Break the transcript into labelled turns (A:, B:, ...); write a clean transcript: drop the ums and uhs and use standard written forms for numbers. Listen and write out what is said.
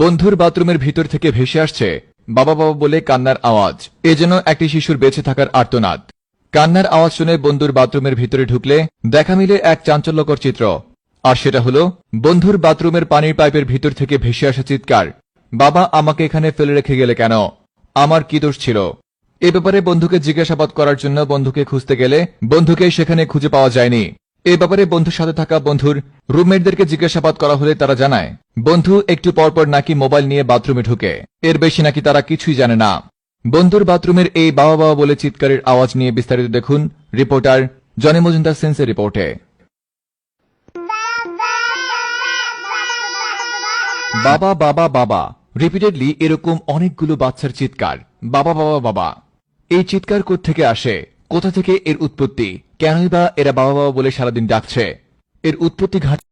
A: বন্ধুর বাথরুমের ভিতর থেকে ভেসে আসছে বাবা বাবা বলে কান্নার আওয়াজ। এ যেন একটি শিশুর বেঁচে থাকার আর্তনাদ। কান্নার আওয়াজ শুনে বন্ধুর বাথরুমের ভিতরে ঢুকলে দেখা মিলে এক চাঞ্চল্যকর চিত্র। আর সেটা হলো বন্ধুর বাথরুমের পানির পাইপের ভিতর থেকে ভেসে আসা চিৎকার, বাবা আমাকে এখানে ফেলে রেখে গেলে কেন, আমার কি দোষ ছিল। এ ব্যাপারে বন্ধুকে জিজ্ঞাসাবাদ করার জন্য বন্ধুকে খুঁজতে গেলে বন্ধুকে সেখানে খুঁজে পাওয়া যায়নি। এ ব্যাপারে বন্ধুর সাথে থাকা বন্ধুর রুমমেটদেরকে জিজ্ঞাসাবাদ করা হলে তারা জানায় বন্ধু একটু পরপর নাকি মোবাইল নিয়ে বাথরুমে ঢুকে, এর বেশি নাকি তারা কিছুই জানে না। বন্ধুর বাথরুমের এই বাবা বাবা বলে চিৎকারের আওয়াজ নিয়ে বিস্তারিত দেখুন রিপোর্টার জনি মজুমদার সেন্সের রিপোর্টে। বাবা বাবা বাবা, রিপিটেডলি এরকম অনেকগুলো বাচ্চার চিৎকার, বাবা বাবা বাবা। এই চিৎকার কোত্থেকে আসে, কোথা থেকে এর উৎপত্তি, কেনই বা এরা বাবা বাবা বলে সারাদিন ডাকছে? এর উৎপত্তি ঘাট